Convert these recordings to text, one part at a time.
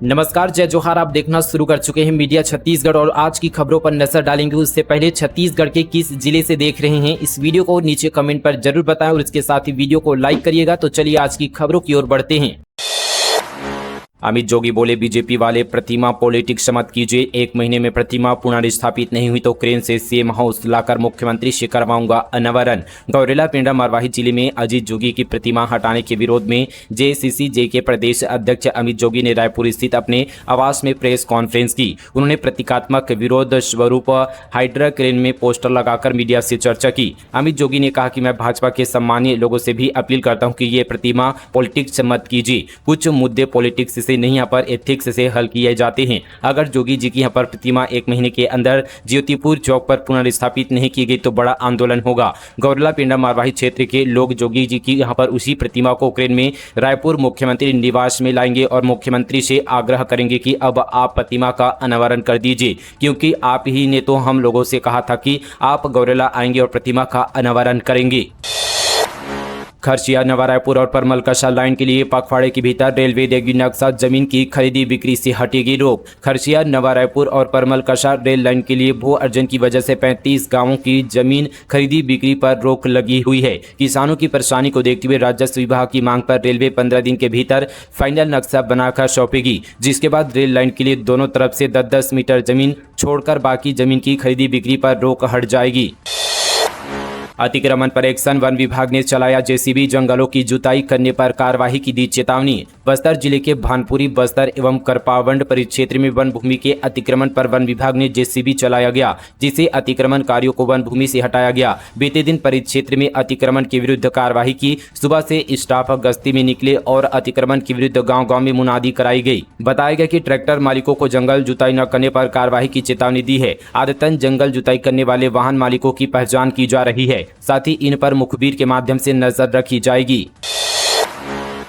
नमस्कार, जय जोहार। आप देखना शुरू कर चुके हैं मीडिया छत्तीसगढ़ और आज की खबरों पर नजर डालेंगे। उससे पहले छत्तीसगढ़ के किस जिले से देख रहे हैं इस वीडियो को नीचे कमेंट पर जरूर बताएं और इसके साथ ही वीडियो को लाइक करिएगा। तो चलिए आज की खबरों की ओर बढ़ते हैं। अमित जोगी बोले, बीजेपी वाले प्रतिमा पॉलिटिक्स मत कीजिए। 1 महीने में प्रतिमा पुनर्स्थापित नहीं हुई तो क्रेन से सीएम हाउस लाकर मुख्यमंत्री से करवाऊंगा अनावरण। गौरेला पेंड्रा मरवाही जिले में अजीत जोगी की प्रतिमा हटाने के विरोध में जेसीसीजे के प्रदेश अध्यक्ष अमित जोगी ने रायपुर स्थित अपने आवास में प्रेस कॉन्फ्रेंस की। उन्होंने प्रतीकात्मक विरोध स्वरूप हाइड्रा क्रेन में पोस्टर लगाकर मीडिया से चर्चा की। अमित जोगी ने कहा कि मैं भाजपा के सम्मानीय लोगों से भी अपील करता हूं कि ये प्रतिमा पॉलिटिक्स मत कीजिए। कुछ मुद्दे पॉलिटिक्स से नहीं, यहाँ पर एथिक्स से हल किए जाते हैं। अगर जोगी जी की यहाँ पर प्रतिमा 1 महीने के अंदर ज्योतिपुर चौक पर पुनर्स्थापित नहीं की गई तो बड़ा आंदोलन होगा। गौरेला पेंड्रा मरवाही क्षेत्र के लोग जोगी जी की यहाँ पर उसी प्रतिमा को क्रेन में रायपुर मुख्यमंत्री निवास में लाएंगे और मुख्यमंत्री से आग्रह करेंगे कि अब आप प्रतिमा का अनावरण कर दीजिए, क्योंकि आप ही ने तो हम लोगों से कहा था कि आप गौरेला आएंगे और प्रतिमा का अनावरण करेंगे। खरसिया नवा रायपुर और परमल कसा लाइन के लिए पखवाड़े के भीतर रेलवे देगी नक्शा, जमीन की खरीदी बिक्री से हटेगी रोक। खरसिया नवा रायपुर और परमल कसा रेल लाइन के लिए भू अर्जन की वजह से 35 गांवों की जमीन खरीदी बिक्री पर रोक लगी हुई है। किसानों की परेशानी को देखते हुए राजस्व विभाग की मांग पर रेलवे 15 दिन के भीतर फाइनल नक्शा बनाकर सौंपेगी, जिसके बाद रेल लाइन के लिए दोनों तरफ से 10-10 मीटर जमीन छोड़कर बाकी जमीन की खरीदी बिक्री पर रोक हट जाएगी। अतिक्रमण पर एक्शन, वन विभाग ने चलाया जेसीबी, जंगलों की जुताई करने पर कार्रवाई की दी चेतावनी। बस्तर जिले के भानपुरी बस्तर एवं करपावंड परिक्षेत्र में वन भूमि के अतिक्रमण पर वन विभाग ने जेसीबी चलाया गया, जिससे अतिक्रमणकारियों को वन भूमि से हटाया गया। बीते दिन परिक्षेत्र में अतिक्रमण के विरुद्ध कार्रवाई की। सुबह से स्टाफ गश्ती में निकले और अतिक्रमण के विरुद्ध गाँव-गाँव में मुनादी कराई गई। बताया गया कि ट्रैक्टर मालिकों को जंगल जुताई न करने पर कार्रवाई की चेतावनी दी है। आदतन जंगल जुताई करने वाले वाहन मालिकों की पहचान की जा रही है, साथ ही इन पर मुखबिर के माध्यम से नजर रखी जाएगी।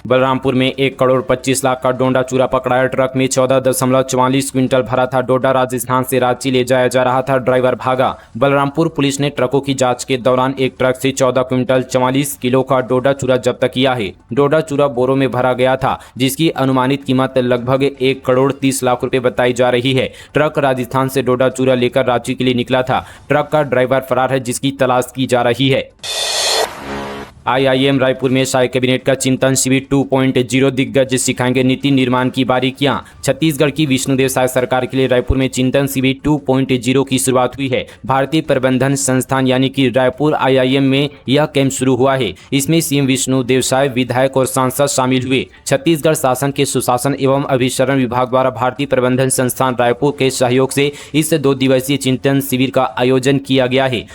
बलरामपुर में 1 करोड़ 25 लाख का डोडा चूरा पकड़ाया। ट्रक में 14.44 क्विंटल भरा था। डोडा राजस्थान से रांची ले जाया जा रहा था, ड्राइवर भागा। बलरामपुर पुलिस ने ट्रकों की जांच के दौरान एक ट्रक से 14 क्विंटल 44 किलो का डोडा चूरा जब्त किया है। डोडा चूरा बोरों में भरा गया था, जिसकी अनुमानित कीमत लगभग 1 करोड़ 30 लाख रुपए बताई जा रही है। ट्रक राजस्थान से डोडा चूरा लेकर रांची के लिए निकला था। ट्रक का ड्राइवर फरार है, जिसकी तलाश की जा रही है। आईआईएम रायपुर में साय कैबिनेट का चिंतन शिविर 2.0, दिग्गज सिखाएंगे नीति निर्माण की बारीकियां। छत्तीसगढ़ की विष्णुदेव साय सरकार के लिए रायपुर में चिंतन शिविर 2.0 की शुरुआत हुई है। भारतीय प्रबंधन संस्थान यानी कि रायपुर आईआईएम में यह कैंप शुरू हुआ है। इसमें सीएम विष्णुदेव साय, विधायक और सांसद शामिल हुए। छत्तीसगढ़ शासन के सुशासन एवं अभिसरण विभाग द्वारा भारतीय प्रबंधन संस्थान रायपुर के सहयोग से इस 2 दिवसीय चिंतन शिविर का आयोजन किया गया है।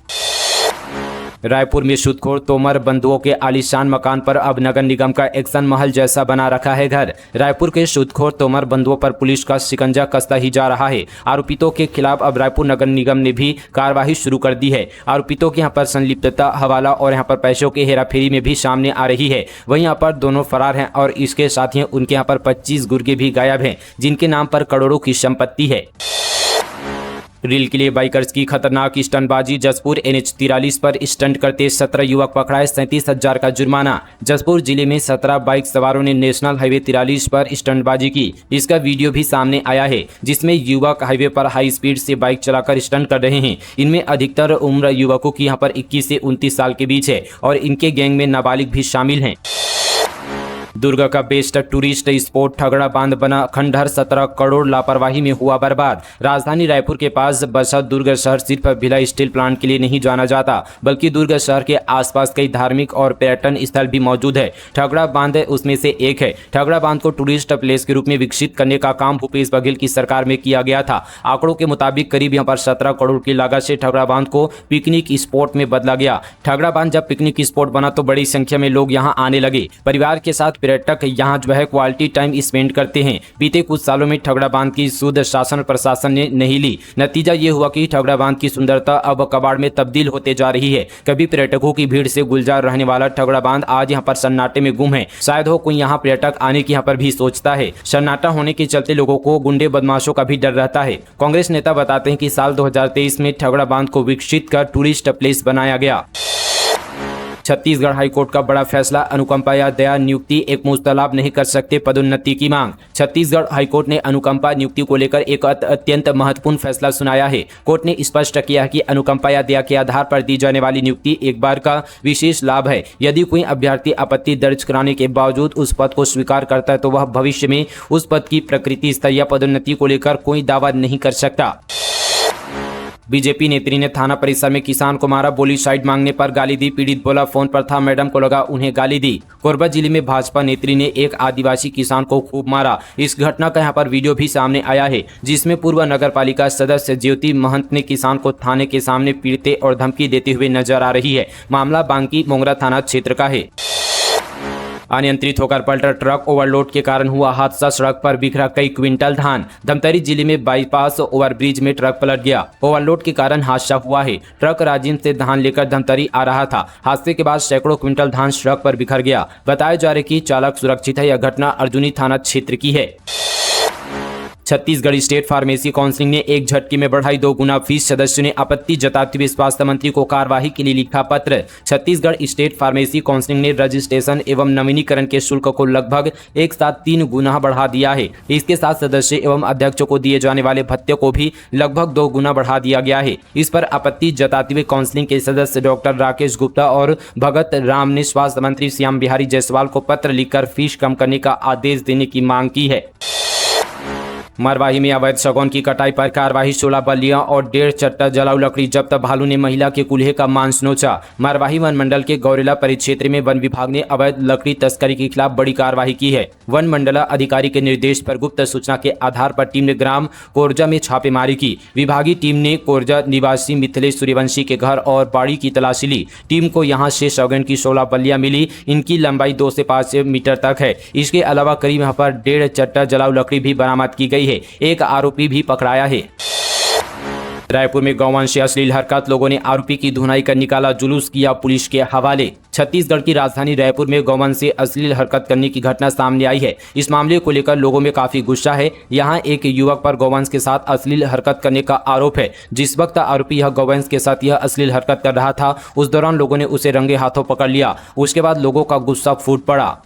रायपुर में सूदखोर तोमर बंधुओं के आलीशान मकान पर अब नगर निगम का एक्शन महल जैसा बना रखा है घर। रायपुर के सूदखोर तोमर बंधुओं पर पुलिस का शिकंजा कसता ही जा रहा है। आरोपितों के खिलाफ अब रायपुर नगर निगम ने भी कार्रवाई शुरू कर दी है। आरोपितों के यहाँ पर संलिप्तता, हवाला और यहाँ पर पैसों के हेराफेरी में भी सामने आ रही है। वहीं यहाँ पर दोनों फरार हैं और इसके साथ ही उनके यहाँ पर 25 गुर्गे भी गायब हैं, जिनके नाम पर करोड़ों की संपत्ति है। रील के लिए बाइकर्स की खतरनाक स्टंटबाजी। जसपुर NH 43 पर स्टंट करते 17 युवक पकड़ाए, 37,000 का जुर्माना। जसपुर जिले में 17 बाइक सवारों ने नेशनल हाईवे 43 पर स्टंटबाजी की। इसका वीडियो भी सामने आया है, जिसमें युवक हाईवे पर हाई स्पीड से बाइक चलाकर स्टंट कर रहे हैं। इनमें अधिकतर उम्र युवकों की यहाँ पर 21 से 29 साल के बीच है और इनके गैंग में नाबालिग भी शामिल हैं। दुर्ग का बेस्ट टूरिस्ट स्पॉट ठगड़ा बांध बना खंडहर, 17 करोड़ लापरवाही में हुआ बर्बाद। राजधानी रायपुर के पास बसा दुर्ग शहर सिर्फ भिलाई स्टील प्लांट के लिए नहीं जाना जाता, बल्कि दुर्ग शहर के आसपास कई धार्मिक और पर्यटन स्थल भी मौजूद है। ठगड़ा बांध उसमें से एक है। ठगड़ा बांध को टूरिस्ट प्लेस के रूप में विकसित करने का काम भूपेश बघेल की सरकार में किया गया था। आंकड़ों के मुताबिक करीब यहाँ पर 17 करोड़ की लागत से ठगड़ा बांध को पिकनिक स्पॉट में बदला गया। ठगड़ा बांध जब पिकनिक स्पॉट बना तो बड़ी संख्या में लोग यहाँ आने लगे। परिवार के साथ पर्यटक यहाँ जो है क्वालिटी टाइम स्पेंड करते हैं। बीते कुछ सालों में ठगड़ा बांध की सुध शासन प्रशासन ने नहीं ली। नतीजा ये हुआ कि ठगड़ा बांध की सुंदरता अब कबाड़ में तब्दील होते जा रही है। कभी पर्यटकों की भीड़ से गुलजार रहने वाला ठगड़ा बांध आज यहाँ पर सन्नाटे में गुम है। शायद हो कोई यहाँ पर्यटक आने की यहाँ पर भी सोचता है। सन्नाटा होने के चलते लोगों को गुंडे बदमाशों का भी डर रहता है। कांग्रेस नेता बताते हैं कि साल 2023 में ठगड़ा बांध को विकसित कर टूरिस्ट प्लेस बनाया गया। छत्तीसगढ़ हाईकोर्ट का बड़ा फैसला, अनुकंपा या दया नियुक्ति एक मुश्त लाभ नहीं कर सकते, पदोन्नति की मांग। छत्तीसगढ़ हाईकोर्ट ने अनुकंपा नियुक्ति को लेकर एक अत्यंत महत्वपूर्ण फैसला सुनाया है। कोर्ट ने स्पष्ट किया है कि अनुकंपा या दया के आधार पर दी जाने वाली नियुक्ति एक बार का विशेष लाभ है। यदि कोई अभ्यर्थी आपत्ति दर्ज कराने के बावजूद उस पद को स्वीकार करता है तो वह भविष्य में उस पद की प्रकृति, स्तर या पदोन्नति को लेकर कोई दावा नहीं कर सकता। बीजेपी नेत्री ने थाना परिसर में किसान को मारा, बोली साइड मांगने पर गाली दी, पीड़ित बोला फोन पर था, मैडम को लगा उन्हें गाली दी। कोरबा जिले में भाजपा नेत्री ने एक आदिवासी किसान को खूब मारा। इस घटना का यहां पर वीडियो भी सामने आया है, जिसमें पूर्व नगर पालिका सदस्य ज्योति महंत ने किसान को थाने के सामने पीड़ते और धमकी देते हुए नजर आ रही है। मामला बांकी मोंगरा थाना क्षेत्र का है। अनियंत्रित होकर पलटा ट्रक, ओवरलोड के कारण हुआ हादसा, सड़क पर बिखरा कई क्विंटल धान। धमतरी जिले में बाईपास ओवरब्रिज में ट्रक पलट गया, ओवरलोड के कारण हादसा हुआ है। ट्रक राजिम से धान लेकर धमतरी आ रहा था। हादसे के बाद सैकड़ों क्विंटल धान सड़क पर बिखर गया। बताया जा रहा है कि चालक सुरक्षित है। यह घटना अर्जुनी थाना क्षेत्र की है। छत्तीसगढ़ स्टेट फार्मेसी काउंसिल ने एक झटके में बढ़ाई 2 गुना फीस। सदस्यों ने आपत्ति जताते हुए स्वास्थ्य मंत्री को कार्यवाही के लिए लिखा पत्र। छत्तीसगढ़ स्टेट फार्मेसी काउंसिल ने रजिस्ट्रेशन एवं नवीनीकरण के शुल्क को लगभग एक साथ 3 गुना बढ़ा दिया है। इसके साथ सदस्य एवं अध्यक्षों को दिए जाने वाले भत्ते को भी लगभग 2 गुना बढ़ा दिया गया है। इस पर आपत्ति जताते हुए काउंसिल के सदस्य डॉक्टर राकेश गुप्ता और भगत राम ने स्वास्थ्य मंत्री श्याम बिहारी जायसवाल को पत्र लिखकर फीस कम करने का आदेश देने की मांग की है। मरवाही में अवैध सागौन की कटाई पर कार्रवाई, 16 बल्लियां और 1.5 चट्टा जलाऊ लकड़ी जब्त। भालू ने महिला के कूल्हे का मांस नोचा। मरवाही वन मंडल के गौरेला परिक्षेत्र में वन विभाग ने अवैध लकड़ी तस्करी के खिलाफ बड़ी कार्रवाई की है। वन मंडला अधिकारी के निर्देश पर गुप्त सूचना के आधार पर टीम ने ग्राम कोरजा में छापेमारी की। विभागीय टीम ने कोरजा निवासी मिथिलेश सूर्यवंशी के घर और बाड़ी की तलाशी ली। टीम को यहां से सागौन की 16 बल्लियां मिली। इनकी लंबाई 2 से 5 मीटर तक है। इसके अलावा करीब यहाँ पर 1.5 चट्टा जलाऊ लकड़ी भी बरामद की गई है। एक आरोपी भी पकड़ाया है। रायपुर में गौवंश से अश्लील हरकत, लोगों ने आरोपी की धुनाई कर निकाला जुलूस, किया पुलिस के हवाले। छत्तीसगढ़ की राजधानी रायपुर में गौवंश से अश्लील हरकत करने की घटना सामने आई है। इस मामले को लेकर लोगों में काफी गुस्सा है। यहां एक युवक पर गौवंश के साथ अश्लील हरकत करने का आरोप है। जिस वक्त आरोपी यह गौवंश के साथ यह अश्लील हरकत कर रहा था, उस दौरान लोगों ने उसे रंगे हाथों पकड़ लिया। उसके बाद लोगों का गुस्सा फूट पड़ा।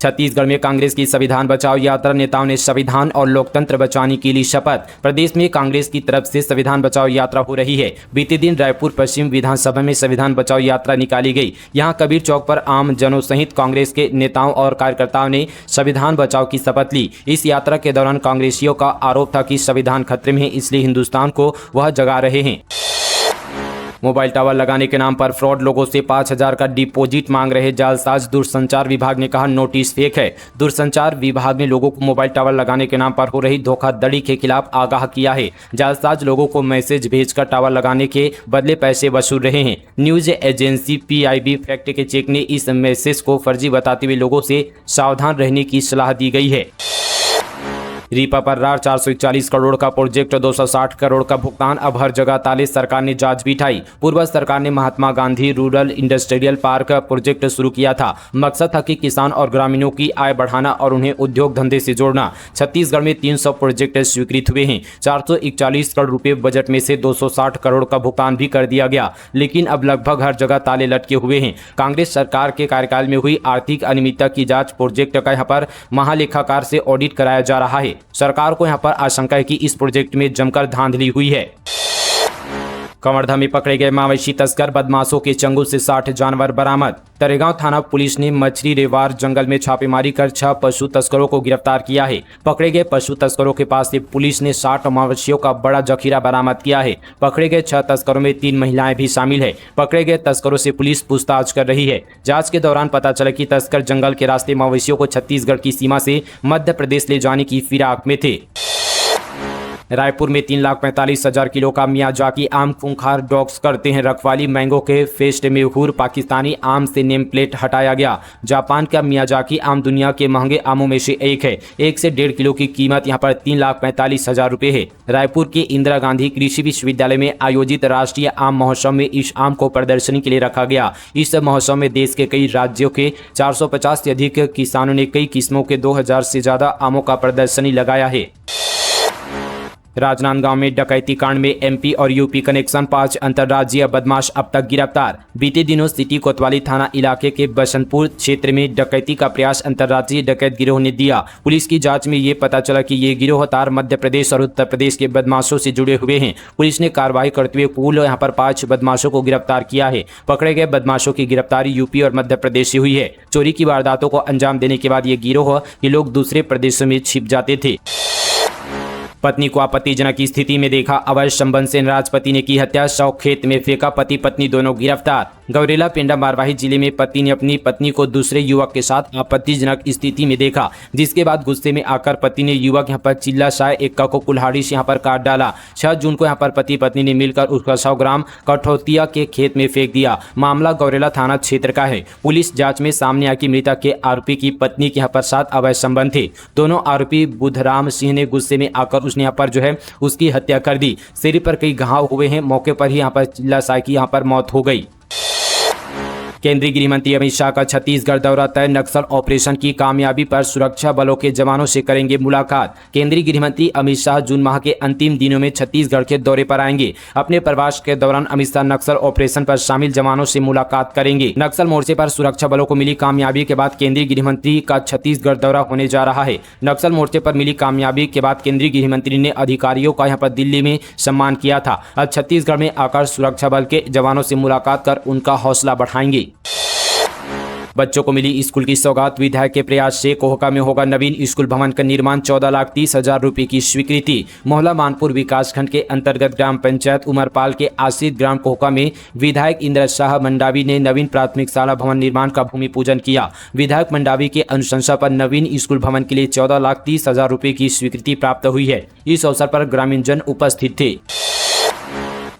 छत्तीसगढ़ में कांग्रेस की संविधान बचाओ यात्रा, नेताओं ने संविधान और लोकतंत्र बचाने के लिए शपथ। प्रदेश में कांग्रेस की तरफ से संविधान बचाओ यात्रा हो रही है। बीते दिन रायपुर पश्चिम विधानसभा में संविधान बचाओ यात्रा निकाली गई। यहां कबीर चौक पर आम जनों सहित कांग्रेस के नेताओं और कार्यकर्ताओं ने संविधान बचाओ की शपथ ली। इस यात्रा के दौरान कांग्रेसियों का आरोप था कि संविधान खतरे में है, इसलिए हिंदुस्तान को वह जगा रहे हैं। मोबाइल टावर लगाने के नाम पर फ्रॉड, लोगों से 5,000 का डिपॉजिट मांग रहे जालसाज। दूरसंचार विभाग ने कहा नोटिस फेक है। दूरसंचार विभाग ने लोगों को मोबाइल टावर लगाने के नाम पर हो रही धोखाधड़ी के खिलाफ आगाह किया है। जालसाज लोगों को मैसेज भेजकर टावर लगाने के बदले पैसे वसूल रहे हैं। न्यूज एजेंसी PIB फैक्ट के चेक ने इस मैसेज को फर्जी बताते हुए लोगों से सावधान रहने की सलाह दी गई है। रीपा पर रार 441 करोड़ का प्रोजेक्ट, 260 करोड़ का भुगतान, अब हर जगह ताले। सरकार ने जांच बिठाई। पूर्व सरकार ने Mahatma Gandhi rural industrial park project शुरू किया था। मकसद था कि किसान और ग्रामीणों की आय बढ़ाना और उन्हें उद्योग धंधे से जोड़ना। छत्तीसगढ़ में 300 प्रोजेक्ट स्वीकृत हुए हैं। 441 करोड़ रुपए बजट में से 260 करोड़ का भुगतान भी कर दिया गया, लेकिन अब लगभग हर जगह ताले लटके हुए हैं। कांग्रेस सरकार के कार्यकाल में हुई आर्थिक अनियमितता की जांच, प्रोजेक्ट का यहाँ पर महालेखाकार से ऑडिट कराया जा रहा है। सरकार को यहां पर आशंका है कि इस प्रोजेक्ट में जमकर धांधली हुई है। कवर्धा में पकड़े गए मवेशी तस्कर, बदमाशों के चंगुल से 60 जानवर बरामद। तरेगांव थाना पुलिस ने मछली रेवार जंगल में छापेमारी कर 6 पशु तस्करों को गिरफ्तार किया है। पकड़े गए पशु तस्करों के पास से पुलिस ने 60 मवेशियों का बड़ा जखीरा बरामद किया है। पकड़े गए 6 तस्करों में 3 महिलाएं भी शामिल है। पकड़े गए तस्करों से पुलिस पूछताछ कर रही है। जांच के दौरान पता चला कि तस्कर जंगल के रास्ते मवेशियों को छत्तीसगढ़ की सीमा से मध्य प्रदेश ले जाने की फिराक में थे। रायपुर में 3,45,000 किलो का मियाजाकी आम खूंखार डॉग्स करते हैं रखवाली। मैंगो के फेस्ट में हुर पाकिस्तानी आम से नेम प्लेट हटाया गया। जापान का मियाजाकी आम दुनिया के महंगे आमों में से एक है। 1 से 1.5 किलो की कीमत यहाँ पर 3,45,000 रुपये है। रायपुर के इंदिरा गांधी कृषि विश्वविद्यालय में आयोजित राष्ट्रीय आम महोत्सव में इस आम को प्रदर्शनी के लिए रखा गया। इस महोत्सव में देश के कई राज्यों के 450 से अधिक किसानों ने कई किस्मों के 2,000 से ज्यादा आमों का प्रदर्शनी लगाया है। राजनांदगांव में डकैती कांड में एमपी और यूपी कनेक्शन, 5 अंतर्राज्यीय बदमाश अब तक गिरफ्तार। बीते दिनों सिटी कोतवाली थाना इलाके के बसंतपुर क्षेत्र में डकैती का प्रयास अंतर्राज्यीय डकैत गिरोह ने दिया। पुलिस की जांच में ये पता चला कि ये गिरोह तार मध्य प्रदेश और उत्तर प्रदेश के बदमाशों से जुड़े हुए हैं। पुलिस ने कार्रवाई करते हुए कुल यहाँ पर 5 बदमाशों को गिरफ्तार किया है। पकड़े गए बदमाशों की गिरफ्तारी यूपी और मध्य प्रदेश से हुई है। चोरी की वारदातों को अंजाम देने के बाद ये गिरोह के लोग दूसरे प्रदेशों में छिप जाते थे। पत्नी को आपत्तिजनक स्थिति में देखा, अवैध संबंध से नाराज पति ने की हत्या, शव खेत में फेंका, पति पत्नी दोनों गिरफ्तार। गौरेला पेंडा मारवाही जिले में पति ने अपनी पत्नी को दूसरे युवक के साथ आपत्तिजनक स्थिति में देखा, जिसके बाद गुस्से में आकर पति ने युवक यहां पर चिल्लाशाय एक्का को कुल्हाड़ी से यहां पर काट डाला। 6 जून को यहां पर पति पत्नी ने मिलकर उसका 100 ग्राम कठौतिया के खेत में फेंक दिया। मामला गौरेला थाना क्षेत्र का है। पुलिस जांच में सामने आया कि मृतक के आरोपी की पत्नी के यहाँ पर 7 अवैध संबंध थे। दोनों आरोपी बुधराम सिंह ने गुस्से में आकर उसने यहाँ पर जो है उसकी हत्या कर दी। सिर पर कई घाव हुए हैं। मौके पर ही यहाँ पर चिल्लाशाय की यहाँ पर मौत हो गई। केंद्रीय गृह मंत्री अमित शाह का छत्तीसगढ़ दौरा तय, नक्सल ऑपरेशन की कामयाबी पर सुरक्षा बलों के जवानों से करेंगे मुलाकात। केंद्रीय गृह मंत्री अमित शाह जून माह के अंतिम दिनों में छत्तीसगढ़ के दौरे पर आएंगे। अपने प्रवास के दौरान अमित शाह नक्सल ऑपरेशन पर शामिल जवानों से मुलाकात करेंगे। नक्सल मोर्चे पर सुरक्षा बलों को मिली कामयाबी के बाद केंद्रीय गृह मंत्री का छत्तीसगढ़ दौरा होने जा रहा है। नक्सल मोर्चे पर मिली कामयाबी के बाद केंद्रीय गृह मंत्री ने अधिकारियों का यहाँ पर दिल्ली में सम्मान किया था। अब छत्तीसगढ़ में आकर सुरक्षा बल के जवानों से मुलाकात कर उनका हौसला बढ़ाएंगे। बच्चों को मिली स्कूल की सौगात, विधायक के प्रयास से कोहका में होगा नवीन स्कूल भवन का निर्माण, 14,30,000 रुपए की स्वीकृति। मोहला मानपुर विकासखंड के अंतर्गत ग्राम पंचायत उमरपाल के आश्रित ग्राम कोहका में विधायक इंद्र शाह मंडावी ने नवीन प्राथमिक शाला भवन निर्माण का भूमि पूजन किया। विधायक मंडावी के अनुशंसा पर नवीन स्कूल भवन के लिए 14,30,000 रुपए की स्वीकृति प्राप्त हुई है। इस अवसर पर ग्रामीण जन उपस्थित थे।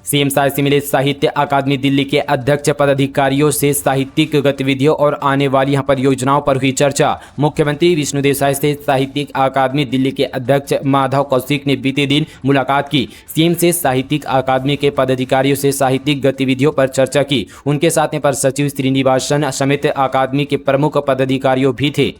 सीएम शाह से मिले साहित्य अकादमी दिल्ली के अध्यक्ष पदाधिकारियों से साहित्यिक गतिविधियों और आने वाली यहाँ पर योजनाओं पर हुई चर्चा। मुख्यमंत्री विष्णु देसाई से साहित्यिक अकादमी दिल्ली के अध्यक्ष माधव कौशिक ने बीते दिन मुलाकात की। सीएम से साहित्यिक अकादमी के पदाधिकारियों से साहित्यिक गतिविधियों पर चर्चा की। उनके साथ यहाँ पर सचिव श्रीनिवासन समेत अकादमी के प्रमुख पदाधिकारियों भी थे।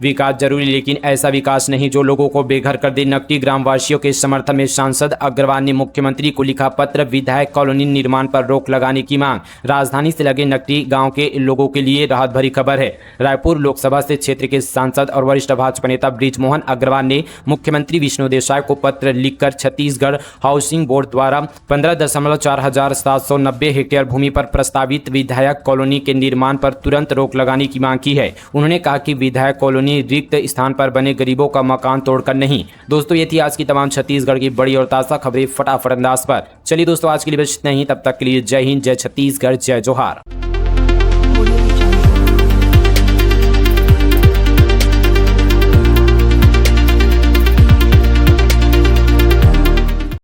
विकास जरूरी, लेकिन ऐसा विकास नहीं जो लोगों को बेघर कर दे। नकटी ग्रामवासियों के समर्थन में सांसद अग्रवाल ने मुख्यमंत्री को लिखा पत्र, विधायक कॉलोनी निर्माण पर रोक लगाने की मांग। राजधानी से लगे नकटी गांव के लोगों के लिए राहत भरी खबर है। रायपुर लोकसभा से क्षेत्र के सांसद और वरिष्ठ भाजपा नेता बृजमोहन अग्रवाल ने मुख्यमंत्री विष्णु देसाई को पत्र लिखकर छत्तीसगढ़ हाउसिंग बोर्ड द्वारा 15,4790 हेक्टेयर भूमि पर प्रस्तावित विधायक कॉलोनी के निर्माण पर तुरंत रोक लगाने की मांग की है। उन्होंने कहा कि विधायक कॉलोनी रिक्त स्थान पर बने गरीबों का मकान तोड़कर नहीं। दोस्तों, ये थी आज की तमाम छत्तीसगढ़ की बड़ी और ताज़ा खबरें फटाफट अंदाज पर। चलिए दोस्तों, आज के लिए बस इतना ही। तब तक के लिए जय हिंद, जय छत्तीसगढ़, जय जोहार।